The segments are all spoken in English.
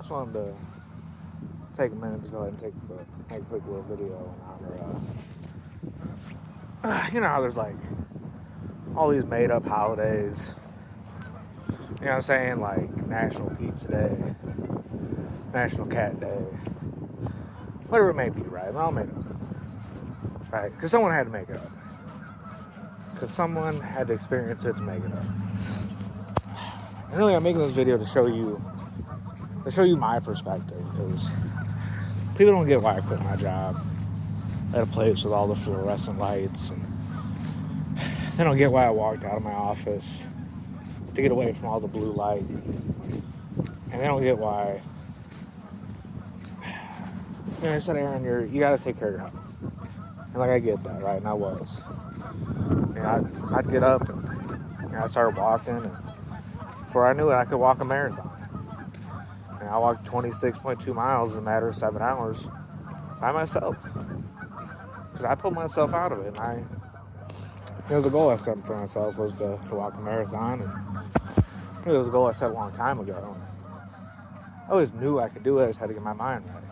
just wanted to take a minute to go ahead and make a quick little video in honor. You know how there's like all these made up holidays. You know what I'm saying? Like National Pizza Day, National Cat Day, whatever it may be, right? They're all made up, right? Because someone had to make it up. Because someone had to experience it to make it up. And really, I'm making this video to show you my perspective, because people don't get why I quit my job at a place with all the fluorescent lights, and they don't get why I walked out of my office to get away from all the blue light, and they don't get why. And I said, Aaron, you got to take care of your health. And like, I get that, right? And I was. And I'd get up and I started walking, and before I knew it, I could walk a marathon. And I walked 26.2 miles in a matter of 7 hours by myself. Because I pulled myself out of it. And the goal I set for myself was to walk a marathon. And it was a goal I set a long time ago. I always knew I could do it. I just had to get my mind right.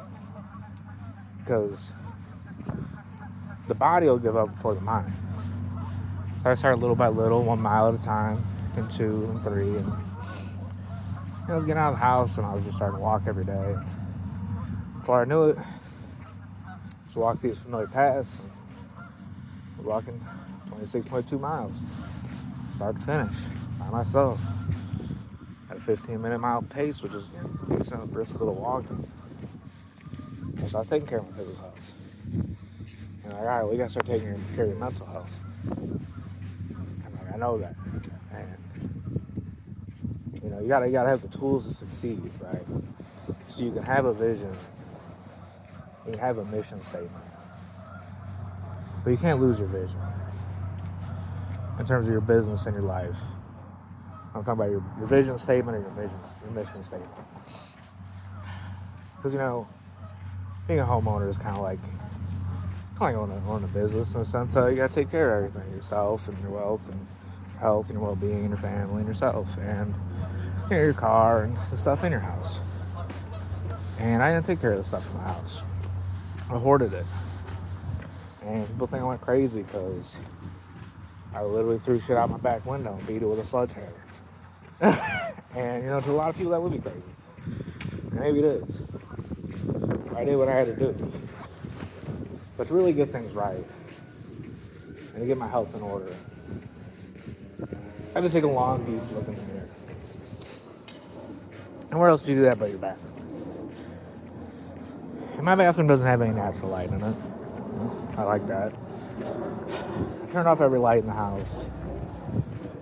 Because the body will give up before the mind. So I started little by little, 1 mile at a time, and 2 and 3. And I was getting out of the house, and I was just starting to walk every day. Before I knew it, just walked these familiar paths, and walking 26.2 miles, start to finish, by myself, at a 15-minute mile pace, which is a brisk little walking. So I was taking care of my physical health. And all right, we got to start taking care of your mental health. And I know that. And you gotta have the tools to succeed, right? So you can have a vision, you can have a mission statement, but you can't lose your vision in terms of your business and your life. I'm talking about your vision statement or your mission statement. Because being a homeowner is kind of like owning a business, in a sense. You gotta take care of everything, yourself and your wealth and health and your well-being and your family and yourself, and your car and the stuff in your house. And I didn't take care of the stuff in my house. I hoarded it. And people think I went crazy because I literally threw shit out my back window and beat it with a sledgehammer. And to a lot of people that would be crazy. And maybe it is. I did what I had to do. But to really get things right and to get my health in order, I had to take a long, deep look in the mirror. And where else do you do that but your bathroom? And my bathroom doesn't have any natural light in it. I like that. I turned off every light in the house.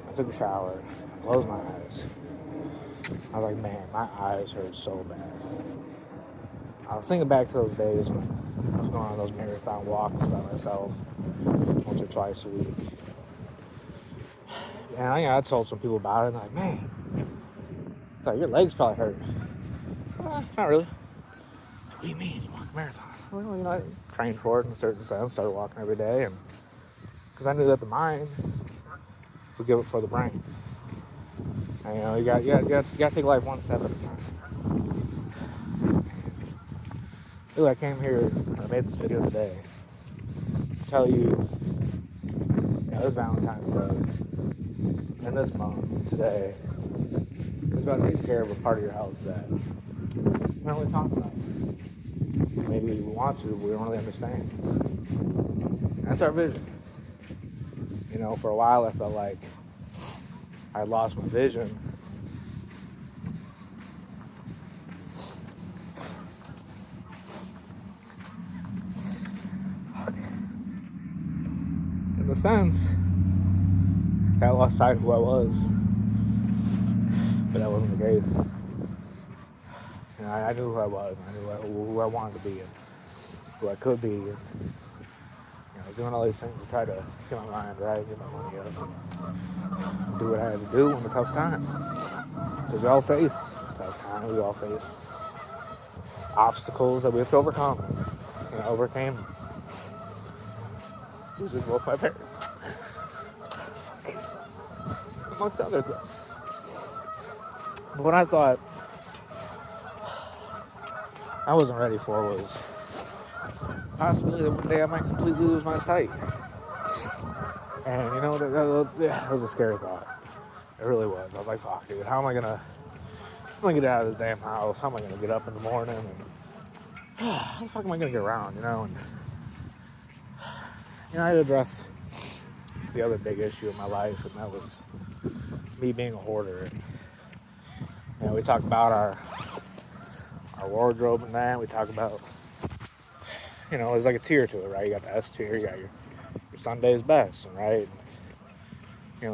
I took a shower, closed my eyes. I was like, man, my eyes hurt so bad. I was thinking back to those days when I was going on those marathon walks by myself once or twice a week. And I told some people about it, and like, man, it's like, your legs probably hurt. Not really. What do you mean? You walk a marathon? Well, I trained for it in a certain sense, started walking every day, and because I knew that the mind would give it for the brain. And, you got to take life one step at a time. Really, I came here, I made this video today to tell you, it was Valentine's Day, and this month, today, it's about taking care of a part of your health that we don't really talk about. Maybe we want to, but we don't really understand. And that's our vision. For a while I felt like I lost my vision. In the sense that I lost sight of who I was. But that wasn't the case. I knew who I was, and I knew who I wanted to be, and who I could be, and doing all these things to try to get my mind right, get my money up, and do what I had to do in a tough time. Because we all face tough times, we all face obstacles that we have to overcome, and I overcame them. Losing both my parents, amongst other things. But when I thought, I wasn't ready for was the possibility that one day I might completely lose my sight. And you know, that was a scary thought. It really was. I was like, fuck, dude, how am I gonna get out of this damn house? How am I gonna get up in the morning? And how the fuck am I gonna get around, you know? And I had to address the other big issue in my life, and that was me being a hoarder. And we talk about our wardrobe and that. We talk about, there's like a tier to it, right? You got the S tier, you got your Sunday's best, right?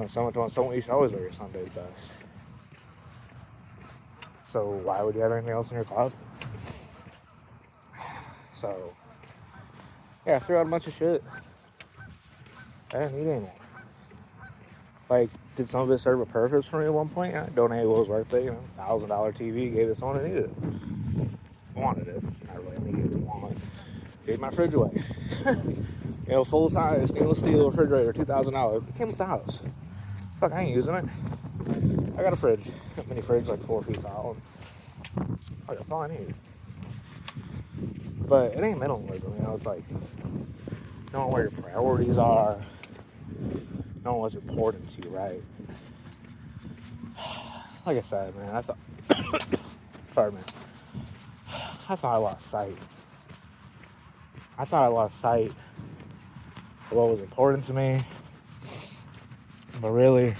Someone told someone you should always wear your Sunday's best. So why would you have anything else in your closet? So, yeah, I threw out a bunch of shit. I didn't need anymore. Like, did some of it serve a purpose for me at one point? I donated Will's birthday, $1,000 TV, gave it to someone who needed it. Wanted it. Not really needed to want it. Gave my fridge away. Full size stainless steel refrigerator, $2,000. It came with the house. Fuck, I ain't using it. I got a fridge. A mini fridge, like 4 feet tall. That's all I need. But it ain't minimalism, it's like, knowing where your priorities are, knowing what's important to you, right? Like I said, man, I thought, pardon me, I thought I lost sight. I thought I lost sight of what was important to me, but really,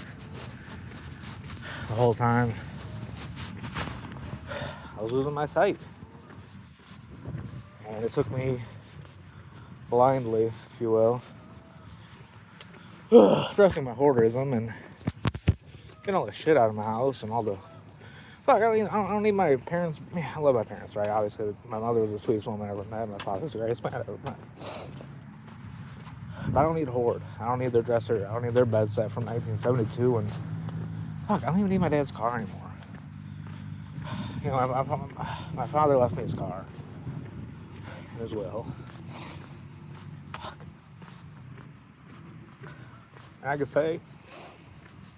the whole time, I was losing my sight. And it took me blindly, if you will, addressing my hoarderism and getting all the shit out of my house and all the... Fuck, I don't need my parents... I love my parents, right? Obviously, my mother was the sweetest woman I ever met. My father was the greatest man I ever met. But I don't need to hoard. I don't need their dresser. I don't need their bed set from 1972. And fuck, I don't even need my dad's car anymore. My father left me his car. His will. And I could say,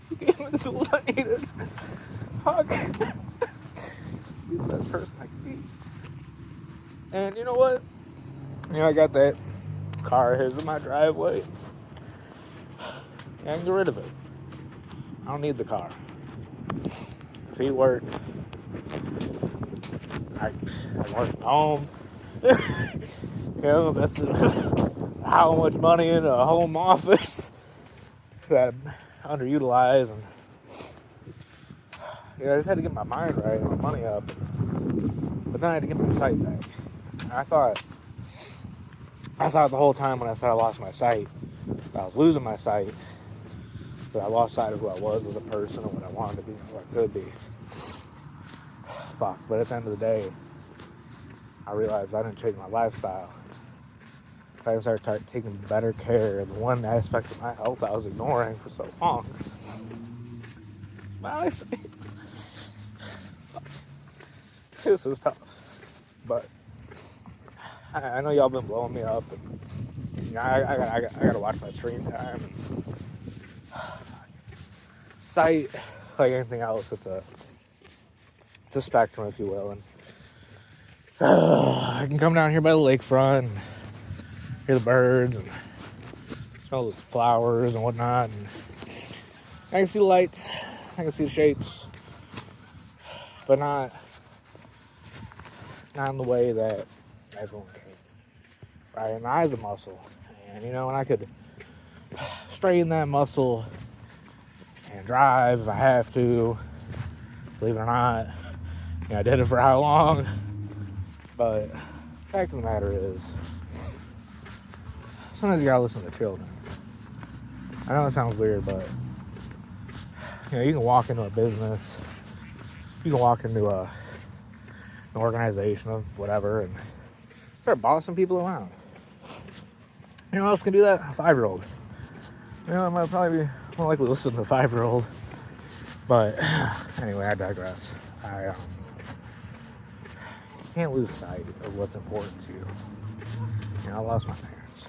he gave me the tools I needed. Fuck. He's the best person I could be. And you know what? I got that car of his in my driveway. I can get rid of it. I don't need the car. If he worked, I work from home. Invested how much money in a home office that I underutilized, and I just had to get my mind right and my money up. But then I had to get my sight back. And I thought the whole time when I said I lost my sight, I was losing my sight, but I lost sight of who I was as a person and what I wanted to be and who I could be. Fuck. But at the end of the day, I realized if I didn't change my lifestyle, if I didn't start taking better care of the one aspect of my health I was ignoring for so long, well, this is tough. But I know y'all been blowing me up, and I gotta watch my screen time. Sight, like anything else, it's a spectrum, if you will, and I can come down here by the lakefront and hear the birds and smell the flowers and whatnot, and I can see the lights, I can see the shapes, but not in the way that everyone can. Right? And my eye's a muscle, and and I could straighten that muscle and drive if I have to. Believe it or not, I did it for how long? But the fact of the matter is, sometimes you gotta listen to children. I know it sounds weird, but you can walk into a business, you can walk into an organization of whatever, and start bossing people around. You know who else can do that? A 5-year-old. I might probably be more likely to listen to a 5-year-old. But anyway, I digress. You can't lose sight of what's important to you. I lost my parents.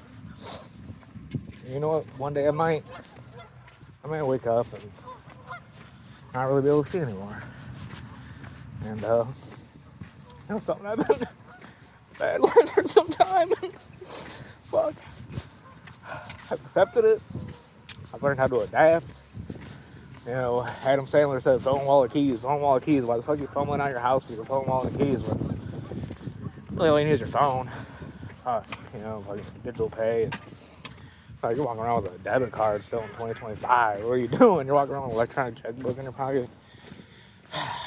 You know what? One day I might wake up and not really be able to see anymore. And something I've been bad for some time. Fuck. I've accepted it. I've learned how to adapt. You know, Adam Sandler said, phone, wallet, keys, phone, wallet, keys. Why the fuck are you fumbling out your house with your phone, wallet, and keys? When really all you need is your phone. You know, like digital pay. Like you're walking around with a debit card still in 2025. What are you doing? You're walking around with an electronic checkbook in your pocket.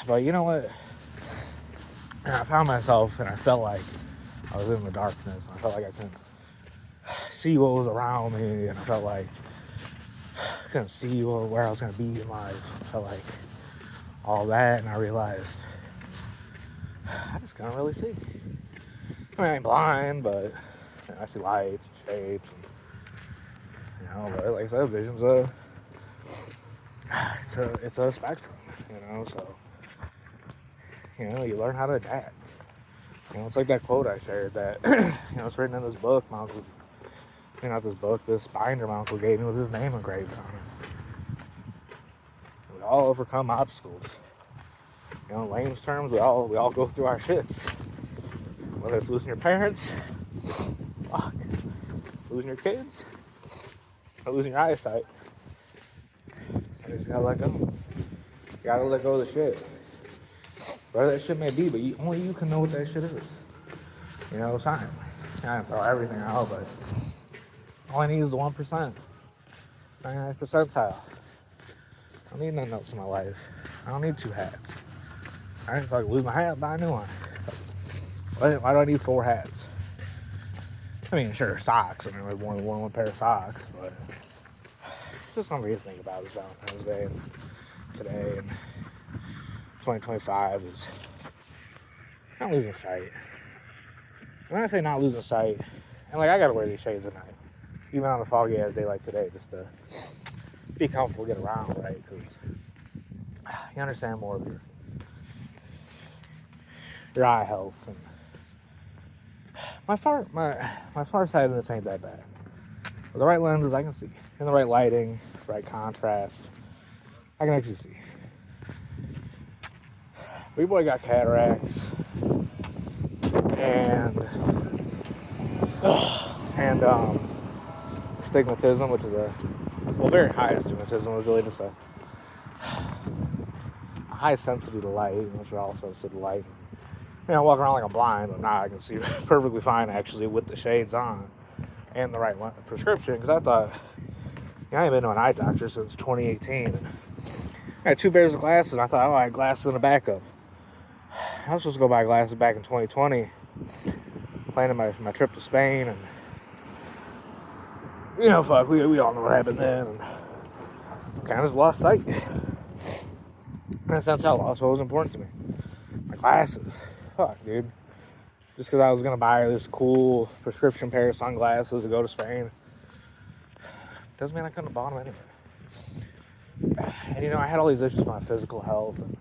But you know what? And I found myself, and I felt like I was in the darkness. I felt like I couldn't see what was around me, and I felt like I couldn't see where I was going to be in life. I felt like all that, and I realized I just couldn't really see. I mean, I ain't blind, but you know, I see lights and shapes. And, you know, but like I said, vision's it's a spectrum, you know, so, you know, you learn how to adapt. You know, it's like that quote I shared that, you know, it's written in this book, this binder my uncle gave me with his name engraved on it. We all overcome obstacles. You know, in layman's terms, we all go through our shits. Whether it's losing your parents, fuck, losing your kids, or losing your eyesight. You just gotta let go. You gotta let go of the shit. Whatever that shit may be, but only you can know what that shit is. You know, it's time. I didn't throw everything out, but all I need is the 1%. 99th percentile. I don't need nothing else in my life. I don't need 2 hats. I didn't fucking lose my hat, buy a new one. Why do I need 4 hats? I mean, sure, socks. I mean, like more than one pair of socks, but it's just something to think about this Valentine's Day and today and 2025 is not losing sight. When I say not losing sight, and like I gotta wear these shades at night, even on a foggy ass day like today, just to be comfortable, get around, right? Because you understand more of your eye health. And my far side of this ain't that bad. With the right lenses, I can see. In the right lighting, right contrast, I can actually see. Wee boy got cataracts and astigmatism, which is very high astigmatism. It was really just a high sensitivity to light, which are all sensitive to light. You know, I walk around like I'm blind, but now I can see perfectly fine actually with the shades on and the right prescription. Because I thought, I ain't been to an eye doctor since 2018. And I had 2 pairs of glasses, and I thought, I had glasses in the backup. I was supposed to go buy glasses back in 2020, planning my trip to Spain, and you know, fuck, we all know what happened then, and kind of just lost sight. And that's how lost what was important to me. My glasses. Fuck, dude. Just because I was going to buy this cool prescription pair of sunglasses to go to Spain doesn't mean I couldn't have bought them anyway. And, you know, I had all these issues with my physical health. And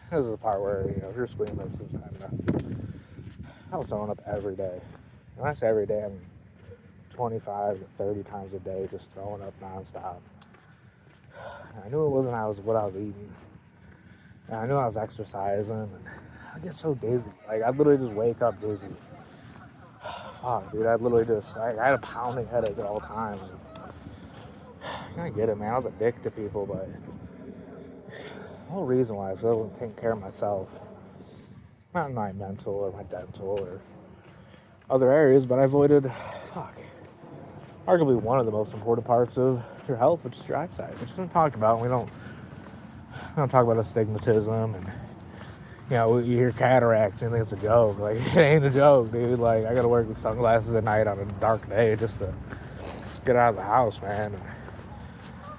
this is the part where, you know, if you're squeamish, I was throwing up every day. And when I say every day, I mean 25 to 30 times a day, just throwing up nonstop. And I knew it wasn't what I was eating. And I knew I was exercising. And I get so dizzy. Like, I'd literally just wake up dizzy. Fuck, dude, I'd literally just, I had a pounding headache at all times. I get it, man. I was a dick to people, but the whole reason why is I wasn't taking care of myself. Not in my mental or my dental or other areas, but I avoided, arguably one of the most important parts of your health, which is your eyesight, which isn't talked about. We don't talk about astigmatism, and you know, you hear cataracts and you think it's a joke. Like, it ain't a joke, dude. Like, I gotta wear sunglasses at night on a dark day just to get out of the house, man.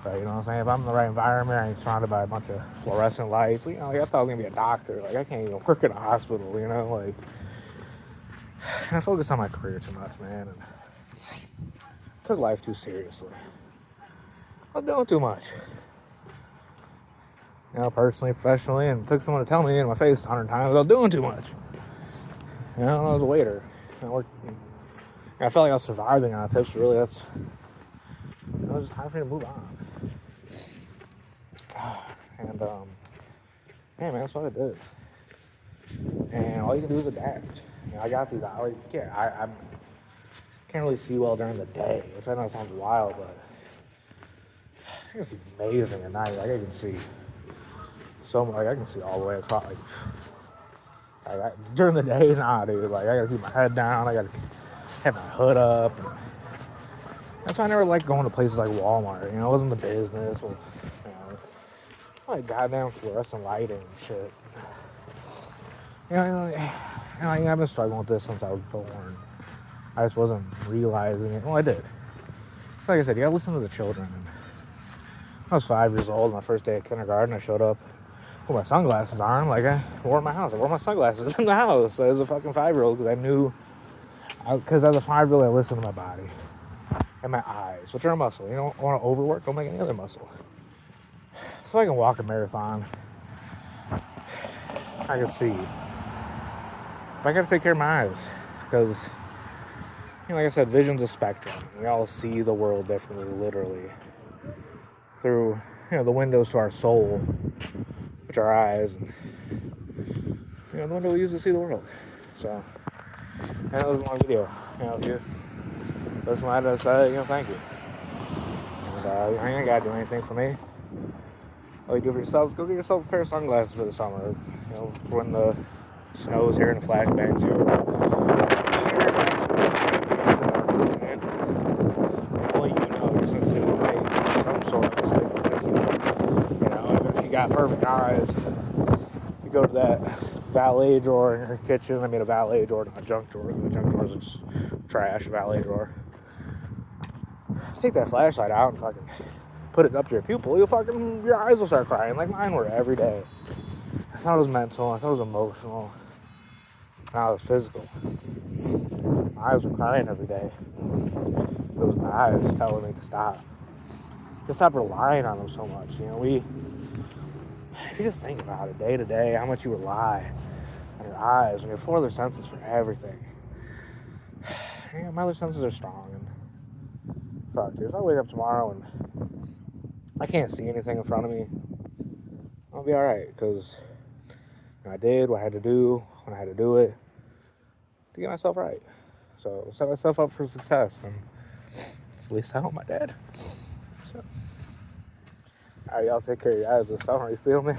But you know what I'm saying? If I'm in the right environment, I ain't surrounded by a bunch of fluorescent lights. You know, like, I thought I was gonna be a doctor. Like, I can't even work in a hospital, you know? Like, I focus on my career too much, man. And I took life too seriously. I was doing too much. You know, personally, professionally, and it took someone to tell me in my face 100 times I was doing too much. You know, I was a waiter. I felt like I was surviving on tips, but really it was just time for me to move on. And, hey man, that's what I did. And all you can do is adapt. I got these eyes. I can't really see well during the day, which I know sounds wild, but I can see amazing at night. Like I can see so much. Like I can see all the way across. During the day, nah, dude. Like I gotta keep my head down. I gotta have my hood up. That's why I never liked going to places like Walmart. It wasn't the business with, like goddamn fluorescent lighting and shit. I've been struggling with this since I was born. I just wasn't realizing it. Well, I did. Like I said, you gotta listen to the children. And I was 5 years old, my first day at kindergarten. I showed up with my sunglasses on, like I wore my house. I wore my sunglasses in the house as a fucking 5-year-old because I knew. Because as a 5-year-old, I listened to my body and my eyes, which are a muscle. You don't want to overwork, don't make any other muscle. So I can walk a marathon. I can see. But I gotta take care of my eyes because, like I said, vision's a spectrum. We all see the world differently, literally, through the windows to our soul, which are our eyes, and the window we use to see the world. So, and that was a long video. If you just wanted to say, thank you. And you ain't gotta do anything for me. All you do for yourself, go get yourself a pair of sunglasses for the summer. When the snow's here and flashbangs you. Only you're sensitive to some sort of astigmatism. If you got perfect eyes, you go to that valet drawer in your kitchen. I mean, a valet drawer, not a junk drawer. The junk drawers are just trash. Valet drawer. Take that flashlight out and fucking put it up to your pupil. Your eyes will start crying like mine were every day. I thought it was mental. I thought it was emotional. Now it was physical. My eyes were crying every day. It was my eyes telling me to stop. To stop relying on them so much. If you just think about it day to day, how much you rely on your eyes when you have 4 other senses for everything. My other senses are strong. And fuck, dude, if I wake up tomorrow and I can't see anything in front of me, I'll be alright, because I did what I had to do when I had to do it to get myself right. So set myself up for success, and at least I hope my dad. So, alright, y'all take care of your eyes this summer, you feel me?